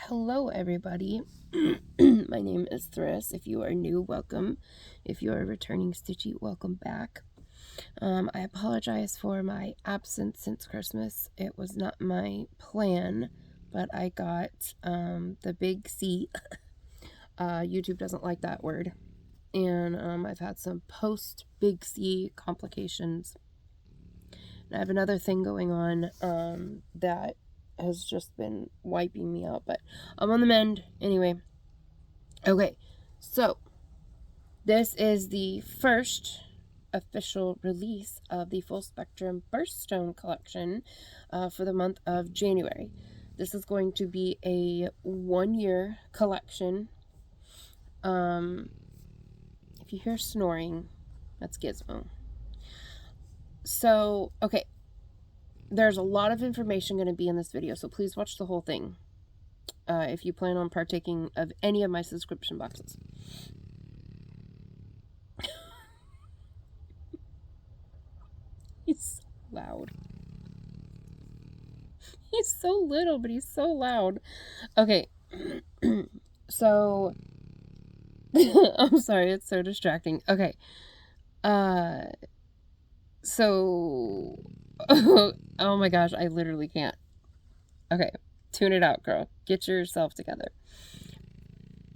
Hello, everybody. My name is Thriss. If you are new, welcome. If you are a returning Stitchy, welcome back. I apologize for my absence since Christmas. It was not my plan, but I got the big C. YouTube doesn't like that word. And I've had some post-big C complications. And I have another thing going on that has just been wiping me out, but I'm on the mend anyway. Okay, so this is the first official release of the Full Spectrum Birthstone collection for the month of January. This is going to be a 1-year collection. If you hear snoring, that's Gizmo. So, okay, there's a lot of information going to be in this video, so please watch the whole thing if you plan on partaking of any of my subscription boxes. He's so loud. He's so little, but he's so loud. Okay, so I'm sorry, it's so distracting. Okay, so oh my gosh, I literally can't. Okay, tune it out, girl. Get yourself together.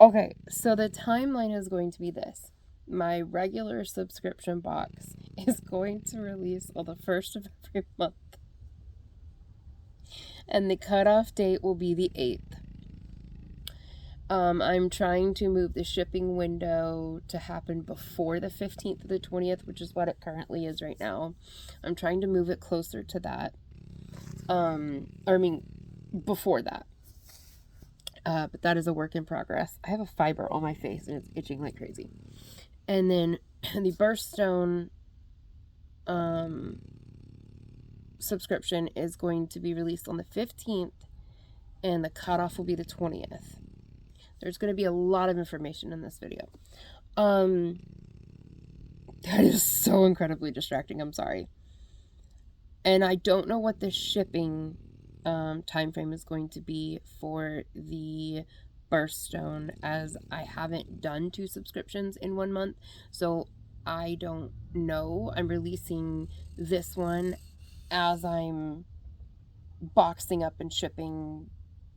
Okay, so the timeline is going to be this. My regular subscription box is going to release on the 1st of every month. And the cutoff date will be the 8th. I'm trying to move the shipping window to happen before the 15th or the 20th, which is what it currently is right now. I'm trying to move it closer to that. Before that. But that is a work in progress. I have a fiber on my face and it's itching like crazy. And then the Birthstone subscription is going to be released on the 15th and the cutoff will be the 20th. There's going to be a lot of information in this video. That is so incredibly distracting. I'm sorry. And I don't know what the shipping time frame is going to be for the Birthstone, as I haven't done 2 subscriptions in 1 month, so I don't know. I'm releasing this one as I'm boxing up and shipping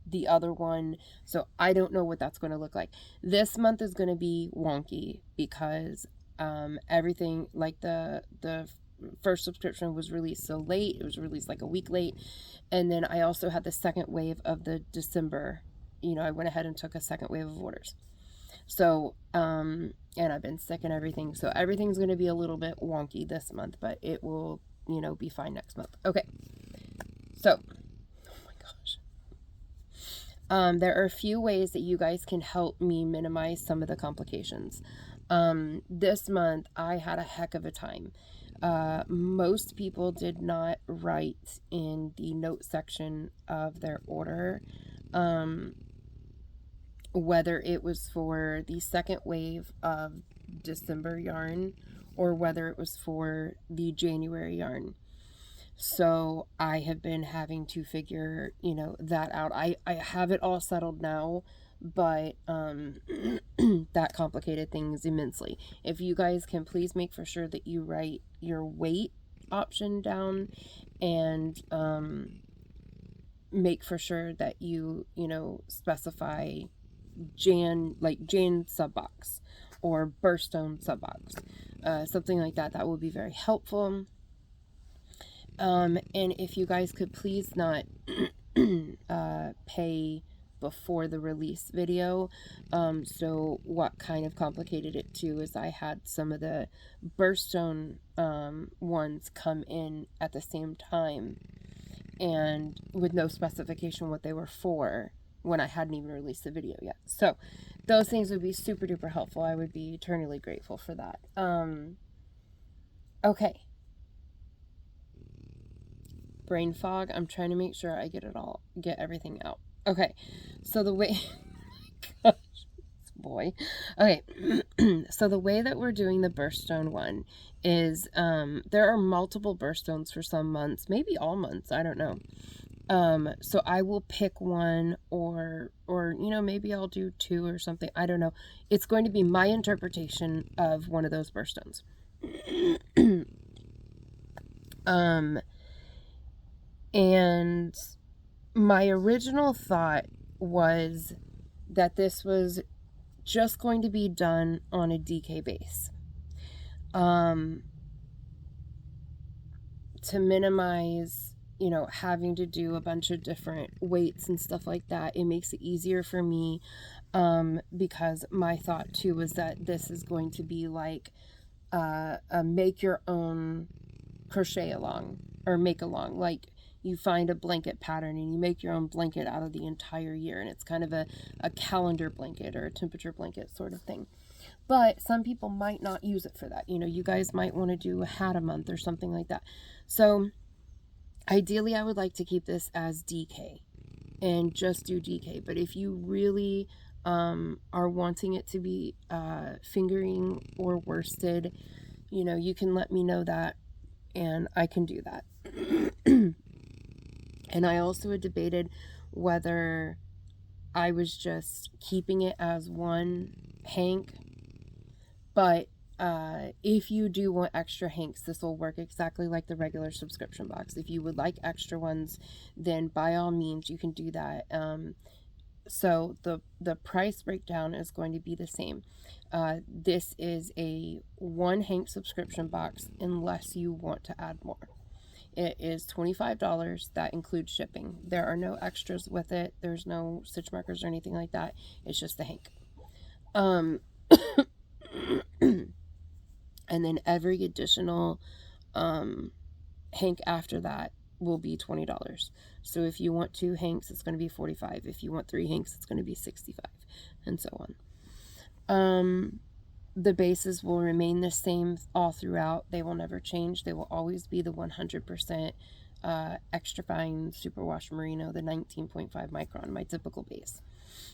the other one, so I don't know what that's going to look like. This month is going to be wonky because everything, like the first subscription was released so late. It was released like a week late, and then I also had the second wave of the December. I went ahead and took a second wave of orders. So and I've been sick and everything, so everything's going to be a little bit wonky this month, but it will be fine next month. Okay, so oh my gosh, there are a few ways that you guys can help me minimize some of the complications. This month I had a heck of a time. Most people did not write in the note section of their order whether it was for the second wave of December yarn or whether it was for the January yarn. So I have been having to figure that out. I have it all settled now, but that complicated things immensely. If you guys can please make for sure that you write your weight option down and make for sure that you specify Jan sub box or Birthstone sub box, something like that. That would be very helpful. And if you guys could please not pay before the release video. So what kind of complicated it too is I had some of the Birthstone ones come in at the same time and with no specification what they were for when I hadn't even released the video yet. So those things would be super duper helpful. I would be eternally grateful for that. Okay. Brain fog. I'm trying to make sure I get everything out. Okay, so the way, gosh, boy. Okay, so the way that we're doing the Birthstone one is there are multiple Birthstones for some months, maybe all months, I don't know. So I will pick one, or you know, maybe I'll do two or something. I don't know. It's going to be my interpretation of one of those birthstones. And my original thought was that this was just going to be done on a DK base. To minimize, you know, having to do a bunch of different weights and stuff like that. It makes it easier for me, because my thought too was that this is going to be like a make your own crochet along, or make along. Like, you find a blanket pattern and you make your own blanket out of the entire year, and it's kind of a calendar blanket or a temperature blanket sort of thing. But some people might not use it for that. You know, you guys might want to do a hat a month or something like that. So ideally, I would like to keep this as DK and just do DK. But if you really are wanting it to be fingering or worsted, you know, you can let me know that, and I can do that. And I also had debated whether I was just keeping it as one hank. But if you do want extra hanks, this will work exactly like the regular subscription box. If you would like extra ones, then by all means you can do that. So the price breakdown is going to be the same. This is a one hank subscription box unless you want to add more. It is $25. That includes shipping. There are no extras with it. There's no stitch markers or anything like that. It's just a hank. And then every additional hank after that will be $20. So if you want 2 hanks, it's going to be $45. If you want 3 hanks, it's going to be $65, and so on. The bases will remain the same all throughout. They will never change. They will always be the 100% extra fine superwash merino, the 19.5 micron, my typical base.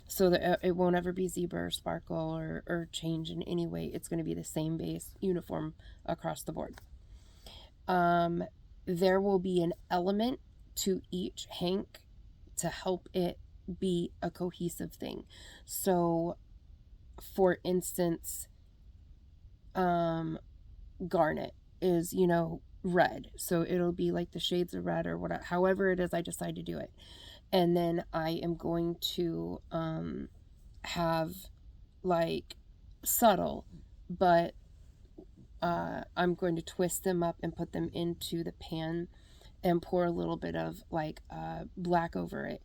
So that it won't ever be zebra or sparkle or change in any way. It's going to be the same base, uniform across the board. There will be an element to each hank to help it be a cohesive thing. So, for instance, Garnet is, you know, red. So it'll be like the shades of red or whatever, however it is I decide to do it. And then I am going to have like subtle, but I'm going to twist them up and put them into the pan and pour a little bit of like black over it.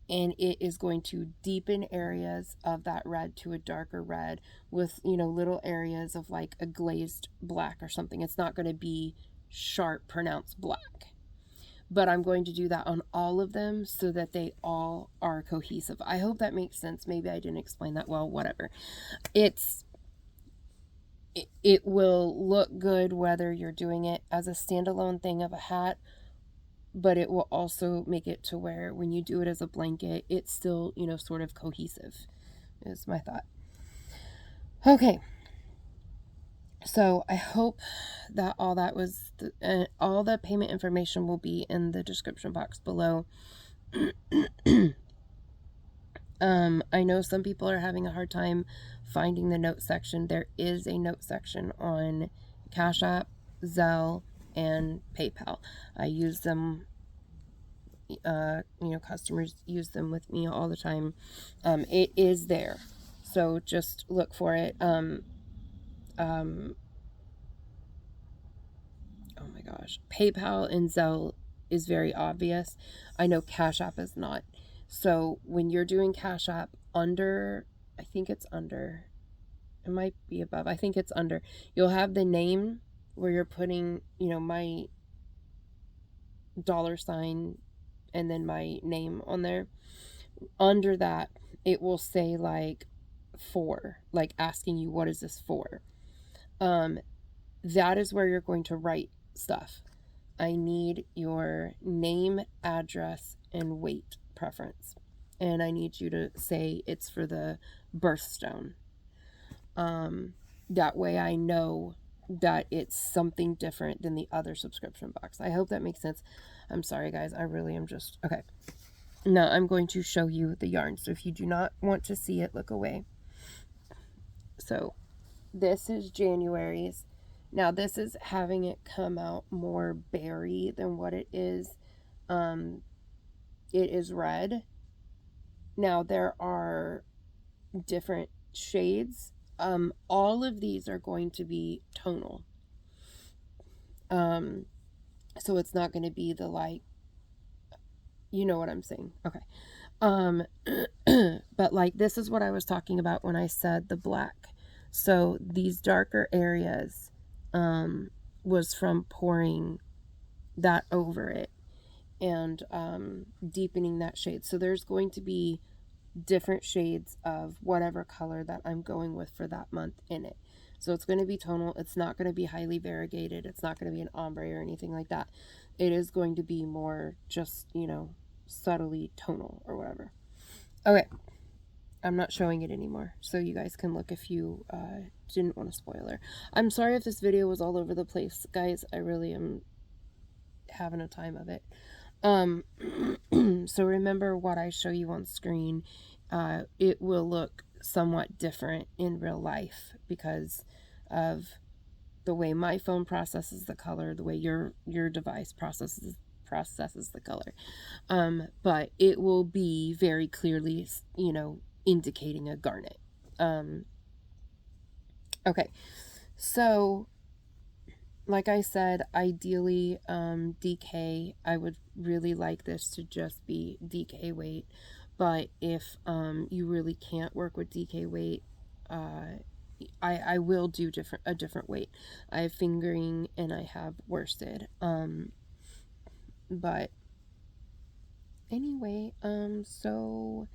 And it is going to deepen areas of that red to a darker red with, you know, little areas of like a glazed black or something. It's not going to be sharp, pronounced black. But I'm going to do that on all of them so that they all are cohesive. I hope that makes sense. Maybe I didn't explain that well, whatever. It will look good whether you're doing it as a standalone thing of a hat, but it will also make it to where when you do it as a blanket, it's still, you know, sort of cohesive, is my thought. Okay. So I hope that all that was, all the payment information will be in the description box below. I know some people are having a hard time finding the note section. There is a note section on Cash App, Zelle, and PayPal. I use them, you know, customers use them with me all the time. It is there, so just look for it. Oh my gosh, PayPal and Zelle is very obvious. I know Cash App is not. So when you're doing Cash App, under, I think it's under, it might be above, I think it's under, you'll have the name where you're putting, you know, my $sign and then my name on there. Under that, it will say like for, like asking you what is this for. That is where you're going to write stuff. I need your name, address, and weight preference. And I need you to say it's for the birthstone. That way I know that it's something different than the other subscription box. I hope that makes sense. I'm sorry, guys. I really am just... Okay. Now, I'm going to show you the yarn. So if you do not want to see it, look away. So this is January's. Now, this is having it come out more berry than what it is. It is red. Now, there are different shades. All of these are going to be tonal. So it's not going to be the, like, you know what I'm saying. Okay. But like, this is what I was talking about when I said the black. So these darker areas, was from pouring that over it and, deepening that shade. So there's going to be different shades of whatever color that I'm going with for that month in it. So it's going to be tonal. It's not going to be highly variegated. It's not going to be an ombre or anything like that. It is going to be more just, you know, subtly tonal or whatever. Okay. I'm not showing it anymore, so you guys can look if you didn't want a spoiler. I'm sorry if this video was all over the place, guys. I really am having a time of it. So remember what I show you on screen. It will look somewhat different in real life because of the way my phone processes the color, the way your device processes the color. But it will be very clearly, you know, indicating a garnet. Okay, so like I said, ideally, DK, I would really like this to just be DK weight, but if you really can't work with DK weight, I will do a different weight. I have fingering and I have worsted. But anyway, so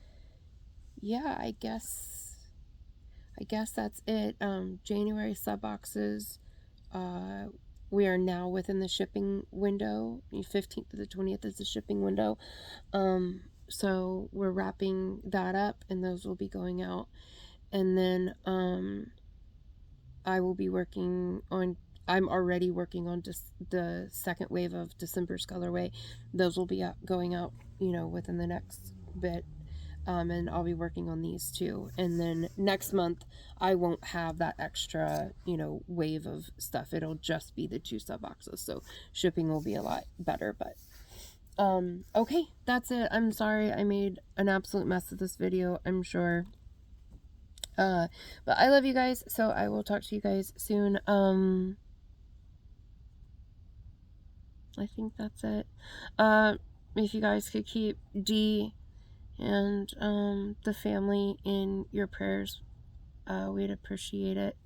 yeah, I guess that's it. January sub boxes. We are now within the shipping window. The 15th to the 20th is the shipping window. So we're wrapping that up, and those will be going out. And then I will be working on. I'm already working on just the second wave of December's colorway. Those will be going out, you know, within the next bit. And I'll be working on these too. And then next month, I won't have that extra, you know, wave of stuff. It'll just be the 2 sub boxes. So shipping will be a lot better. But okay, that's it. I'm sorry I made an absolute mess of this video, I'm sure. But I love you guys, so I will talk to you guys soon. I think that's it. If you guys could keep Dee and the family in your prayers, we'd appreciate it.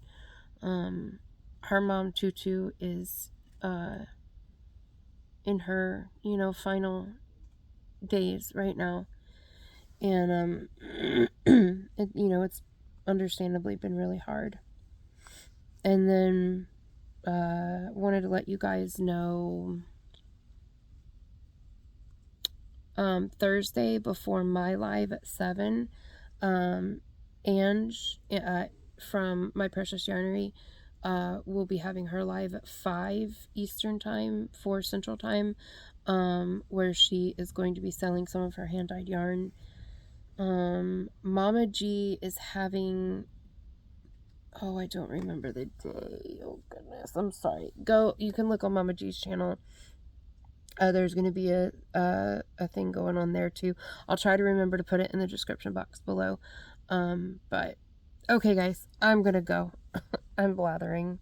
Her mom Tutu is in her, you know, final days right now, and you know, it's understandably been really hard. And then wanted to let you guys know, Thursday before my live at 7, Ange from My Precious Yarnery will be having her live at 5 Eastern Time, 4 Central Time, where she is going to be selling some of her hand-dyed yarn. Mama G is having... Oh, I don't remember the day. Oh, goodness. I'm sorry. You can look on Mama G's channel. There's going to be a thing going on there too. I'll try to remember to put it in the description box below. But okay, guys, I'm going to go. I'm blathering.